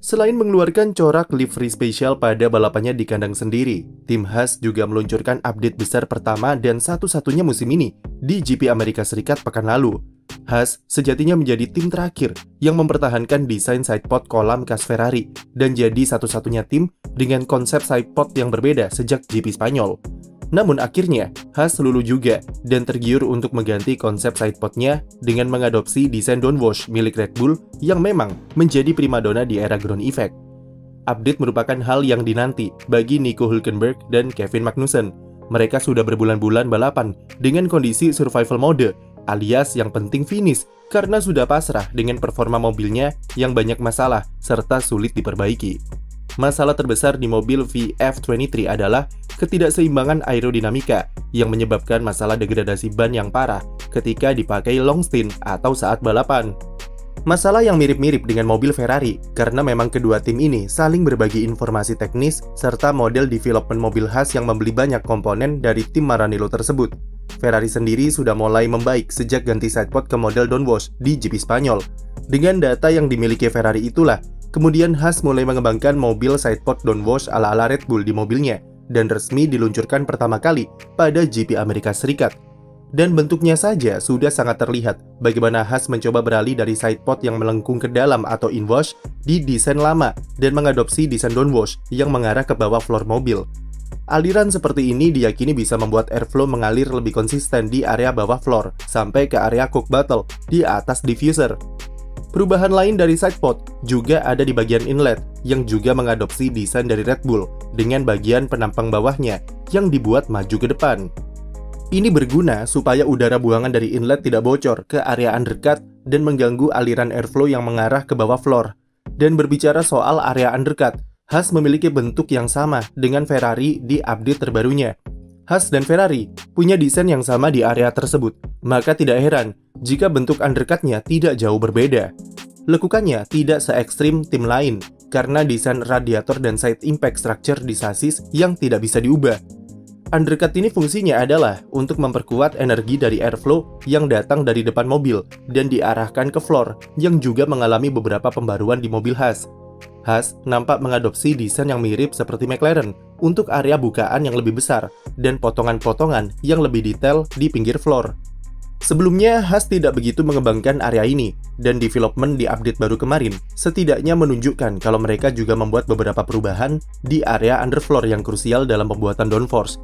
Selain mengeluarkan corak livery spesial pada balapannya di kandang sendiri, tim Haas juga meluncurkan update besar pertama dan satu-satunya musim ini di GP Amerika Serikat pekan lalu. Haas sejatinya menjadi tim terakhir yang mempertahankan desain sidepod kolam khas Ferrari dan jadi satu-satunya tim dengan konsep sidepod yang berbeda sejak GP Spanyol. Namun akhirnya, Haas lulu juga dan tergiur untuk mengganti konsep sidepodnya dengan mengadopsi desain downwash milik Red Bull yang memang menjadi primadona di era ground effect. Update merupakan hal yang dinanti bagi Nico Hülkenberg dan Kevin Magnussen. Mereka sudah berbulan-bulan balapan dengan kondisi survival mode, alias yang penting finish karena sudah pasrah dengan performa mobilnya yang banyak masalah serta sulit diperbaiki. Masalah terbesar di mobil VF23 adalah ketidakseimbangan aerodinamika yang menyebabkan masalah degradasi ban yang parah ketika dipakai long stint atau saat balapan. Masalah yang mirip-mirip dengan mobil Ferrari karena memang kedua tim ini saling berbagi informasi teknis serta model development mobil Haas yang membeli banyak komponen dari tim Maranello tersebut. Ferrari sendiri sudah mulai membaik sejak ganti sidepod ke model downwash di GP Spanyol. Dengan data yang dimiliki Ferrari itulah, kemudian Haas mulai mengembangkan mobil sidepod downwash ala-ala Red Bull di mobilnya dan resmi diluncurkan pertama kali pada GP Amerika Serikat. Dan bentuknya saja sudah sangat terlihat bagaimana Haas mencoba beralih dari sidepod yang melengkung ke dalam atau inwash di desain lama dan mengadopsi desain downwash yang mengarah ke bawah floor mobil. Aliran seperti ini diyakini bisa membuat airflow mengalir lebih konsisten di area bawah floor sampai ke area cook bottle di atas diffuser. Perubahan lain dari sidepod juga ada di bagian inlet yang juga mengadopsi desain dari Red Bull dengan bagian penampang bawahnya yang dibuat maju ke depan. Ini berguna supaya udara buangan dari inlet tidak bocor ke area undercut dan mengganggu aliran airflow yang mengarah ke bawah floor. Dan berbicara soal area undercut, Haas memiliki bentuk yang sama dengan Ferrari di update terbarunya. Haas dan Ferrari punya desain yang sama di area tersebut, maka tidak heran jika bentuk undercutnya tidak jauh berbeda. Lekukannya tidak se-ekstrim tim lain karena desain radiator dan side impact structure di sasis yang tidak bisa diubah. Undercut ini fungsinya adalah untuk memperkuat energi dari airflow yang datang dari depan mobil dan diarahkan ke floor yang juga mengalami beberapa pembaruan di mobil Haas. Haas nampak mengadopsi desain yang mirip seperti McLaren untuk area bukaan yang lebih besar dan potongan-potongan yang lebih detail di pinggir floor. Sebelumnya, Haas tidak begitu mengembangkan area ini, dan development di update baru kemarin setidaknya menunjukkan kalau mereka juga membuat beberapa perubahan di area underfloor yang krusial dalam pembuatan downforce.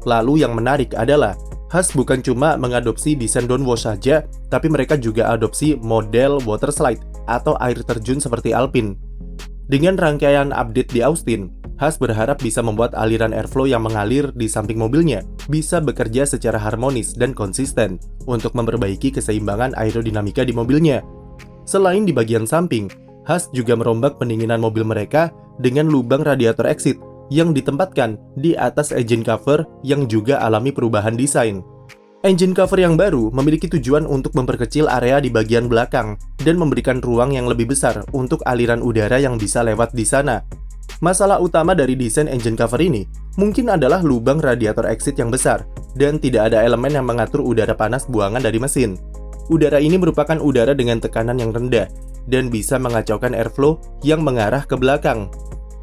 Lalu yang menarik adalah, Haas bukan cuma mengadopsi desain downwash saja, tapi mereka juga adopsi model water slide atau air terjun seperti Alpine. Dengan rangkaian update di Austin, Haas berharap bisa membuat aliran airflow yang mengalir di samping mobilnya bisa bekerja secara harmonis dan konsisten untuk memperbaiki keseimbangan aerodinamika di mobilnya. Selain di bagian samping, Haas juga merombak pendinginan mobil mereka dengan lubang radiator exit yang ditempatkan di atas engine cover yang juga alami perubahan desain. Engine cover yang baru memiliki tujuan untuk memperkecil area di bagian belakang dan memberikan ruang yang lebih besar untuk aliran udara yang bisa lewat di sana. Masalah utama dari desain engine cover ini mungkin adalah lubang radiator exit yang besar dan tidak ada elemen yang mengatur udara panas buangan dari mesin. Udara ini merupakan udara dengan tekanan yang rendah dan bisa mengacaukan airflow yang mengarah ke belakang.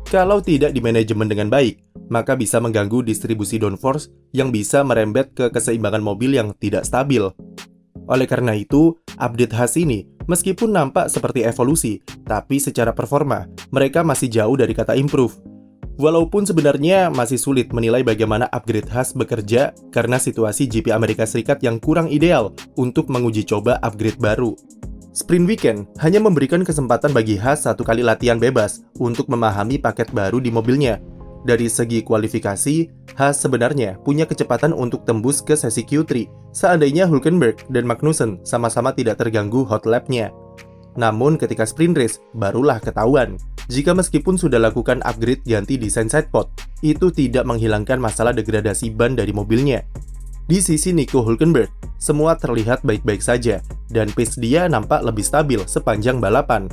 Kalau tidak dimanajemen dengan baik, maka bisa mengganggu distribusi downforce yang bisa merembet ke keseimbangan mobil yang tidak stabil. Oleh karena itu, update Haas ini meskipun nampak seperti evolusi, tapi secara performa, mereka masih jauh dari kata improve. Walaupun sebenarnya masih sulit menilai bagaimana upgrade Haas bekerja karena situasi GP Amerika Serikat yang kurang ideal untuk menguji coba upgrade baru. Sprint Weekend hanya memberikan kesempatan bagi Haas 1 kali latihan bebas untuk memahami paket baru di mobilnya. Dari segi kualifikasi, Haas sebenarnya punya kecepatan untuk tembus ke sesi Q3 seandainya Hülkenberg dan Magnussen sama-sama tidak terganggu hot lap-nya. Namun ketika sprint race, barulah ketahuan jika meskipun sudah lakukan upgrade ganti desain sidepod, itu tidak menghilangkan masalah degradasi ban dari mobilnya. Di sisi Nico Hülkenberg, semua terlihat baik-baik saja, dan pace dia nampak lebih stabil sepanjang balapan.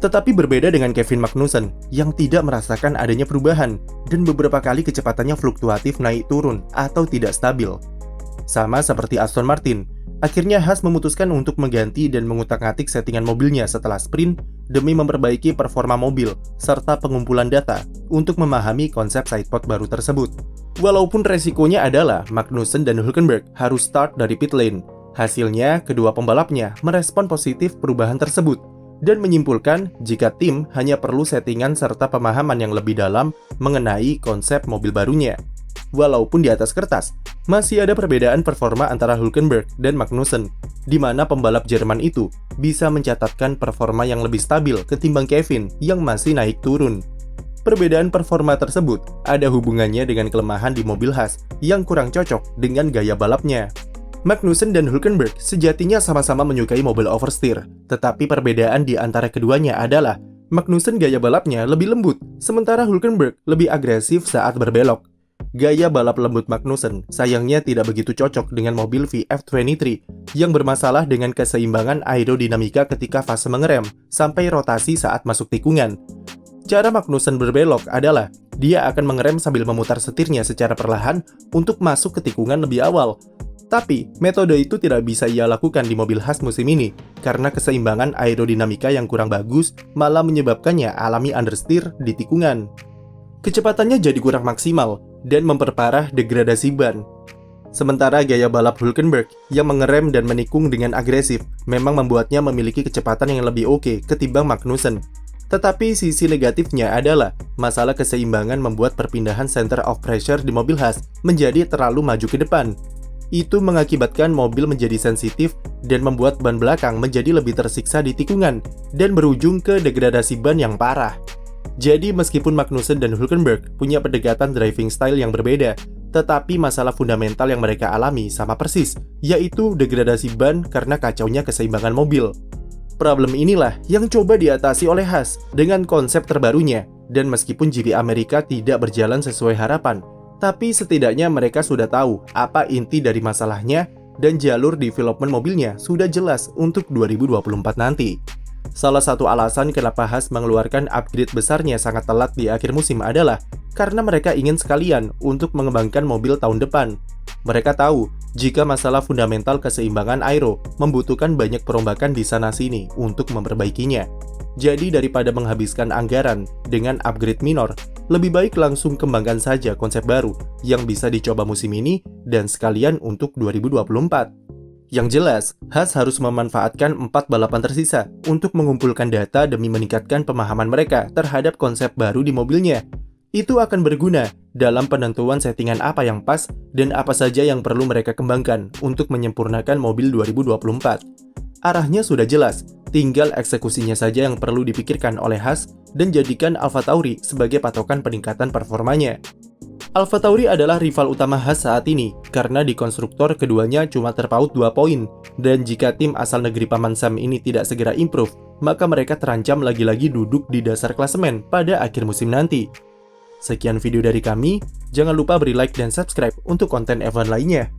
Tetapi berbeda dengan Kevin Magnussen yang tidak merasakan adanya perubahan dan beberapa kali kecepatannya fluktuatif naik turun atau tidak stabil. Sama seperti Aston Martin Akhirnya Haas memutuskan untuk mengganti dan mengutak-atik settingan mobilnya setelah sprint demi memperbaiki performa mobil serta pengumpulan data untuk memahami konsep sidepod baru tersebut. Walaupun resikonya adalah Magnussen dan Hülkenberg harus start dari pit lane, hasilnya kedua pembalapnya merespon positif perubahan tersebut dan menyimpulkan jika tim hanya perlu settingan serta pemahaman yang lebih dalam mengenai konsep mobil barunya. Walaupun di atas kertas, masih ada perbedaan performa antara Hülkenberg dan Magnussen, di mana pembalap Jerman itu bisa mencatatkan performa yang lebih stabil ketimbang Kevin yang masih naik turun. Perbedaan performa tersebut ada hubungannya dengan kelemahan di mobil Haas yang kurang cocok dengan gaya balapnya. Magnussen dan Hülkenberg sejatinya sama-sama menyukai mobil oversteer, tetapi perbedaan di antara keduanya adalah Magnussen gaya balapnya lebih lembut, sementara Hülkenberg lebih agresif saat berbelok. Gaya balap lembut Magnussen sayangnya tidak begitu cocok dengan mobil VF23 yang bermasalah dengan keseimbangan aerodinamika ketika fase mengerem sampai rotasi saat masuk tikungan. Cara Magnussen berbelok adalah dia akan mengerem sambil memutar setirnya secara perlahan untuk masuk ke tikungan lebih awal. Tapi, metode itu tidak bisa ia lakukan di mobil Haas musim ini karena keseimbangan aerodinamika yang kurang bagus malah menyebabkannya alami understeer di tikungan. Kecepatannya jadi kurang maksimal dan memperparah degradasi ban. Sementara gaya balap Hülkenberg yang mengerem dan menikung dengan agresif memang membuatnya memiliki kecepatan yang lebih oke ketimbang Magnussen. Tetapi sisi negatifnya adalah masalah keseimbangan membuat perpindahan center of pressure di mobil Haas menjadi terlalu maju ke depan. Itu mengakibatkan mobil menjadi sensitif dan membuat ban belakang menjadi lebih tersiksa di tikungan dan berujung ke degradasi ban yang parah. Jadi meskipun Magnussen dan Hülkenberg punya pendekatan driving style yang berbeda, tetapi masalah fundamental yang mereka alami sama persis, yaitu degradasi ban karena kacaunya keseimbangan mobil. Problem inilah yang coba diatasi oleh Haas dengan konsep terbarunya, dan meskipun GP Amerika tidak berjalan sesuai harapan, tapi setidaknya mereka sudah tahu apa inti dari masalahnya dan jalur development mobilnya sudah jelas untuk 2024 nanti. Salah satu alasan kenapa Haas mengeluarkan upgrade besarnya sangat telat di akhir musim adalah karena mereka ingin sekalian untuk mengembangkan mobil tahun depan. Mereka tahu jika masalah fundamental keseimbangan aero membutuhkan banyak perombakan di sana-sini untuk memperbaikinya. Jadi daripada menghabiskan anggaran dengan upgrade minor, lebih baik langsung kembangkan saja konsep baru yang bisa dicoba musim ini dan sekalian untuk 2024. Yang jelas, Haas harus memanfaatkan 4 balapan tersisa untuk mengumpulkan data demi meningkatkan pemahaman mereka terhadap konsep baru di mobilnya. Itu akan berguna dalam penentuan settingan apa yang pas dan apa saja yang perlu mereka kembangkan untuk menyempurnakan mobil 2024. Arahnya sudah jelas, tinggal eksekusinya saja yang perlu dipikirkan oleh Haas dan jadikan AlphaTauri sebagai patokan peningkatan performanya. AlphaTauri adalah rival utama Haas saat ini, karena di konstruktor keduanya cuma terpaut 2 poin, dan jika tim asal negeri Paman Sam ini tidak segera improve, maka mereka terancam lagi-lagi duduk di dasar klasemen pada akhir musim nanti. Sekian video dari kami, jangan lupa beri like dan subscribe untuk konten F1 lainnya.